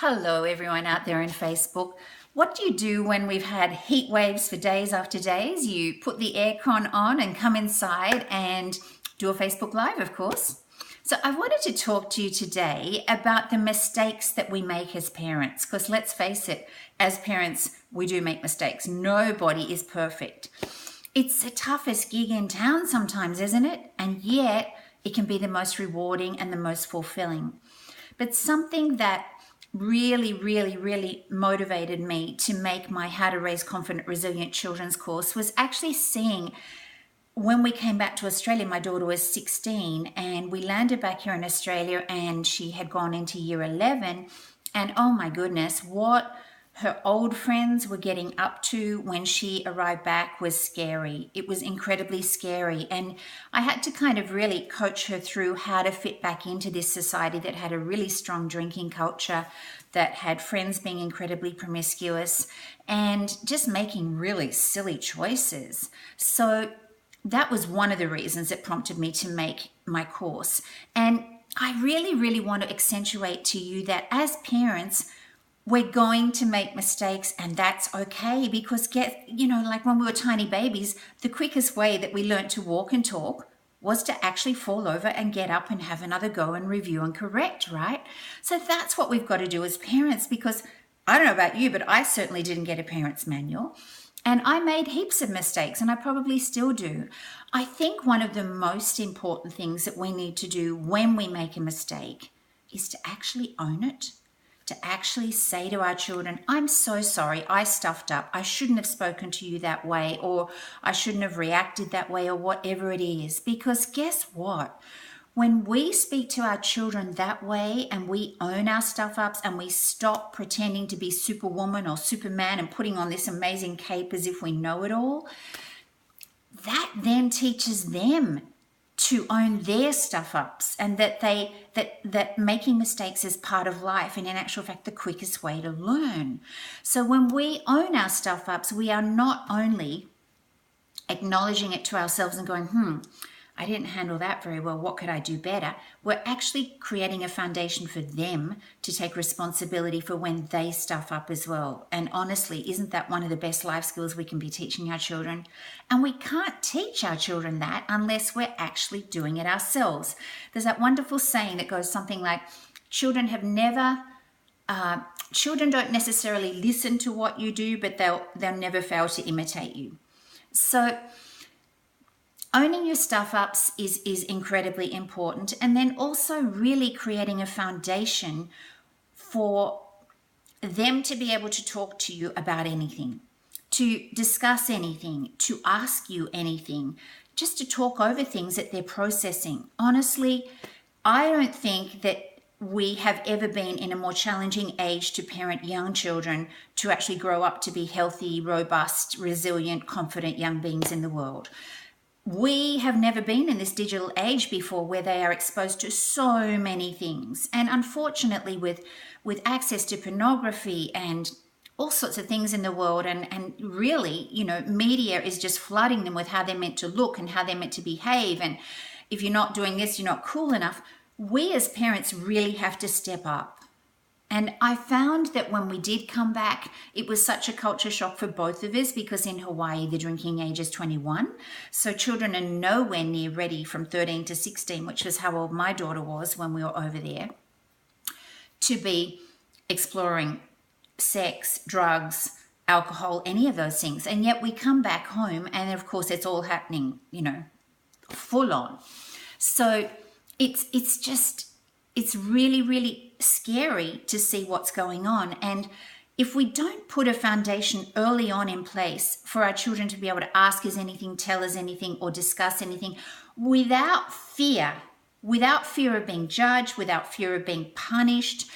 Hello, everyone out there in Facebook. What do you do when we've had heat waves for days after days? You put the aircon on and come inside and do a Facebook Live, of course. So I wanted to talk to you today about the mistakes that we make as parents, because let's face it, as parents, we do make mistakes. Nobody is perfect. It's the toughest gig in town sometimes, isn't it? And yet it can be the most rewarding and the most fulfilling. But something that really motivated me to make my How to Raise Confident, Resilient Children's course was actually seeing when we came back to Australia. My daughter was 16 and we landed back here in Australia and she had gone into year 11. And oh my goodness, what her old friends were getting up to when she arrived back was scary. It was incredibly scary. And I had to kind of really coach her through how to fit back into this society that had a really strong drinking culture, that had friends being incredibly promiscuous and just making really silly choices. So that was one of the reasons that prompted me to make my course. And I really want to accentuate to you that as parents, we're going to make mistakes, and that's okay, because like when we were tiny babies, the quickest way that we learned to walk and talk was to actually fall over and get up and have another go and review and correct, right? So that's what we've got to do as parents, because I don't know about you, but I certainly didn't get a parent's manual. And I made heaps of mistakes, and I probably still do. I think one of the most important things that we need to do when we make a mistake is to actually own it. To actually say to our children, I'm so sorry, I stuffed up. I shouldn't have spoken to you that way, or I shouldn't have reacted that way, or whatever it is. Because guess what? When we speak to our children that way and we own our stuff ups and we stop pretending to be Superwoman or Superman and putting on this amazing cape as if we know it all, that then teaches them to own their stuff ups, and that making mistakes is part of life, and in actual fact the quickest way to learn. So when we own our stuff ups, we are not only acknowledging it to ourselves and going, I didn't handle that very well, what could I do better? We're actually creating a foundation for them to take responsibility for when they stuff up as well. And honestly, isn't that one of the best life skills we can be teaching our children? And we can't teach our children that unless we're actually doing it ourselves. There's that wonderful saying that goes something like, children don't necessarily listen to what you do, but they'll never fail to imitate you. So owning your stuff ups is incredibly important, and then also really creating a foundation for them to be able to talk to you about anything, to discuss anything, to ask you anything, just to talk over things that they're processing. Honestly, I don't think that we have ever been in a more challenging age to parent young children to actually grow up to be healthy, robust, resilient, confident young beings in the world. We have never been in this digital age before, where they are exposed to so many things. And unfortunately, with access to pornography and all sorts of things in the world, and really, media is just flooding them with how they're meant to look and how they're meant to behave. And if you're not doing this, you're not cool enough. We as parents really have to step up. And I found that when we did come back, it was such a culture shock for both of us, because in Hawaii, the drinking age is 21. So children are nowhere near ready from 13 to 16, which was how old my daughter was when we were over there, to be exploring sex, drugs, alcohol, any of those things. And yet we come back home and of course it's all happening, full on. So it's really scary to see what's going on. And if we don't put a foundation early on in place for our children to be able to ask us anything, tell us anything, or discuss anything without fear of being judged, without fear of being punished,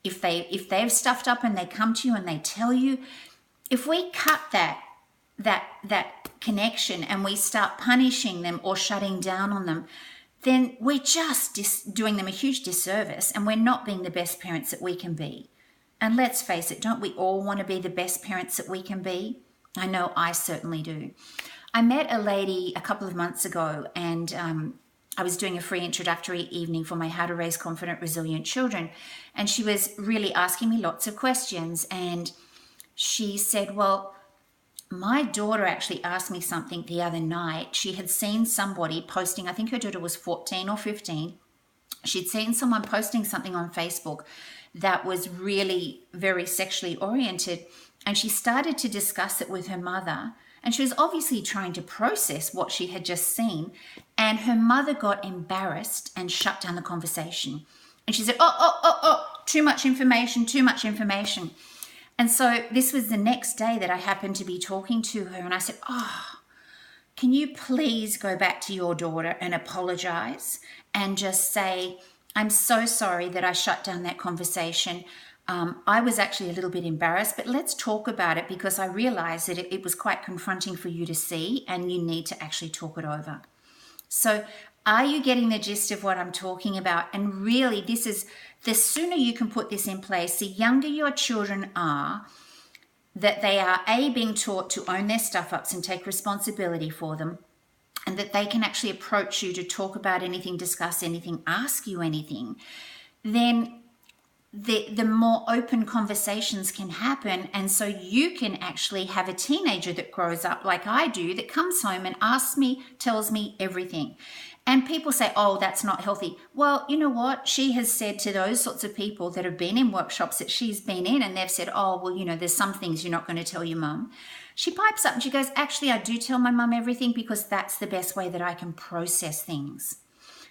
if they've stuffed up and they come to you and they tell you, if we cut that connection and we start punishing them or shutting down on them, then we're just doing them a huge disservice, and we're not being the best parents that we can be. And let's face it, don't we all want to be the best parents that we can be? I know I certainly do. I met a lady a couple of months ago, and I was doing a free introductory evening for my How to Raise Confident, Resilient Children. And she was really asking me lots of questions. And she said, well, my daughter actually asked me something the other night. She had seen somebody posting, I think her daughter was 14 or 15. She'd seen someone posting something on Facebook that was really very sexually oriented. And she started to discuss it with her mother. And she was obviously trying to process what she had just seen. And her mother got embarrassed and shut down the conversation. And she said, too much information, too much information. And so this was the next day that I happened to be talking to her. And I said, can you please go back to your daughter and apologize and just say, I'm so sorry that I shut down that conversation. I was actually a little bit embarrassed, but let's talk about it because I realized that it was quite confronting for you to see and you need to actually talk it over. So are you getting the gist of what I'm talking about? And really, this is the sooner you can put this in place, the younger your children are, that they are being taught to own their stuff ups and take responsibility for them, and that they can actually approach you to talk about anything, discuss anything, ask you anything, then the more open conversations can happen. And so you can actually have a teenager that grows up like I do, that comes home and asks me, tells me everything. And people say, oh, that's not healthy. Well, you know what? She has said to those sorts of people that have been in workshops that she's been in, and they've said, oh, well, there's some things you're not going to tell your mum. She pipes up and she goes, actually, I do tell my mum everything because that's the best way that I can process things.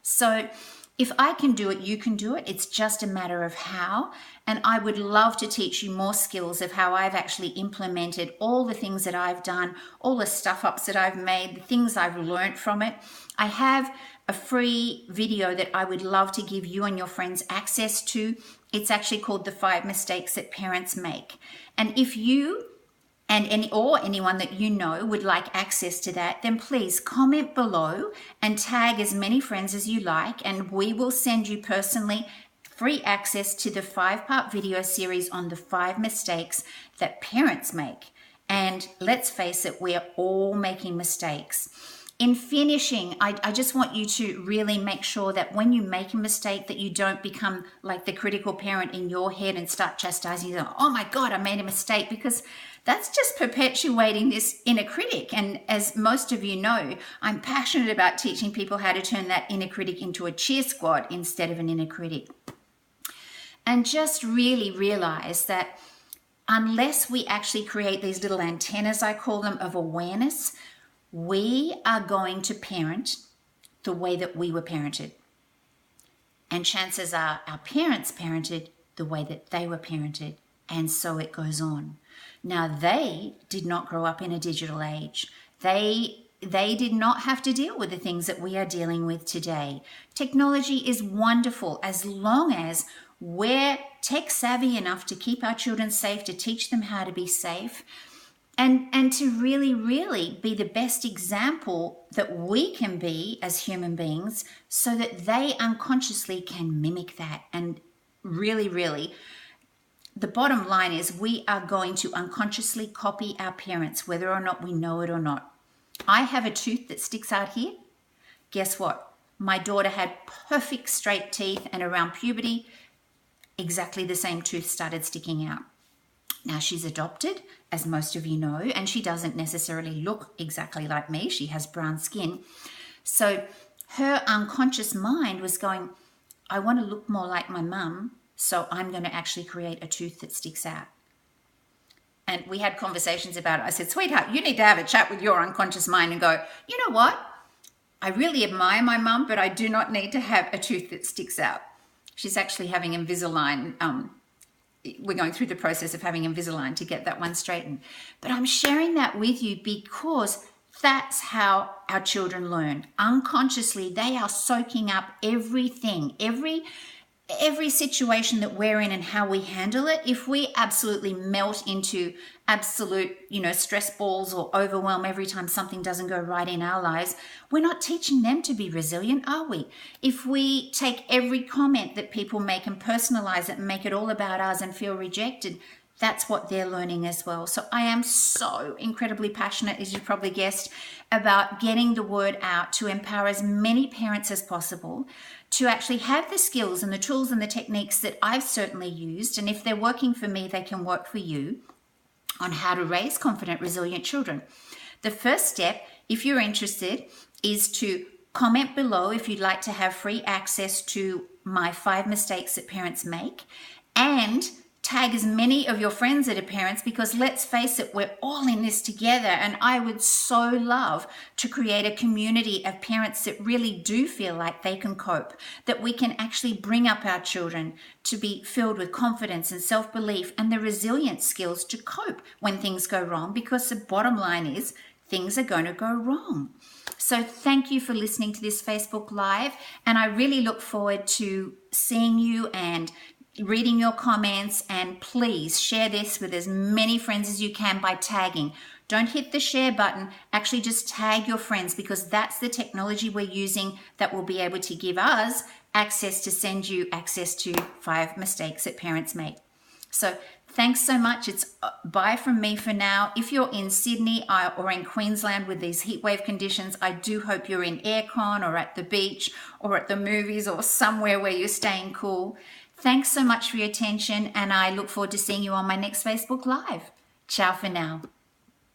So if I can do it, you can do it. It's just a matter of how. And I would love to teach you more skills of how I've actually implemented all the things that I've done, all the stuff ups that I've made, the things I've learned from it. I have a free video that I would love to give you and your friends access to. It's actually called The 5 Mistakes That Parents Make. And if you and anyone that you know would like access to that, then please comment below and tag as many friends as you like, and we will send you personally free access to the 5-part video series on the 5 mistakes that parents make. And let's face it, we're all making mistakes. In finishing, I just want you to really make sure that when you make a mistake that you don't become like the critical parent in your head and start chastising them. Oh my God, I made a mistake, because that's just perpetuating this inner critic. And as most of you know, I'm passionate about teaching people how to turn that inner critic into a cheer squad instead of an inner critic. And just really realize that unless we actually create these little antennas, I call them, of awareness, we are going to parent the way that we were parented. And chances are our parents parented the way that they were parented. And so it goes on. Now, they did not grow up in a digital age. They did not have to deal with the things that we are dealing with today. Technology is wonderful as long as we're tech savvy enough to keep our children safe, to teach them how to be safe, and to really, really be the best example that we can be as human beings, so that they unconsciously can mimic that. And really, really, the bottom line is we are going to unconsciously copy our parents, whether or not we know it or not. I have a tooth that sticks out here. Guess what? My daughter had perfect straight teeth, and around puberty, exactly the same tooth started sticking out. Now, she's adopted, as most of you know, and she doesn't necessarily look exactly like me. She has brown skin. So her unconscious mind was going, I want to look more like my mum, so I'm going to actually create a tooth that sticks out. And we had conversations about it. I said, sweetheart, you need to have a chat with your unconscious mind and go, you know what? I really admire my mum, but I do not need to have a tooth that sticks out. She's actually having Invisalign. We're going through the process of having Invisalign to get that one straightened. But I'm sharing that with you because that's how our children learn. Unconsciously, they are soaking up everything, every situation that we're in and how we handle it. If we absolutely melt into absolute, stress balls or overwhelm every time something doesn't go right in our lives, we're not teaching them to be resilient, are we? If we take every comment that people make and personalize it and make it all about us and feel rejected, that's what they're learning as well. So I am so incredibly passionate, as you probably guessed, about getting the word out to empower as many parents as possible to actually have the skills and the tools and the techniques that I've certainly used. And if they're working for me, they can work for you on how to raise confident, resilient children. The first step, if you're interested, is to comment below if you'd like to have free access to my 5 mistakes that parents make, and tag as many of your friends that are parents, because let's face it, we're all in this together. And I would so love to create a community of parents that really do feel like they can cope, that we can actually bring up our children to be filled with confidence and self-belief and the resilient skills to cope when things go wrong, because the bottom line is things are going to go wrong. So thank you for listening to this Facebook Live, and I really look forward to seeing you and reading your comments. And please share this with as many friends as you can by tagging. Don't hit the share button, actually just tag your friends, because that's the technology we're using that will be able to give us access to send you access to 5 mistakes that parents make. So thanks so much. It's bye from me for now. If you're in Sydney or in Queensland with these heatwave conditions, I do hope you're in aircon or at the beach or at the movies or somewhere where you're staying cool. Thanks so much for your attention, and I look forward to seeing you on my next Facebook Live. Ciao for now.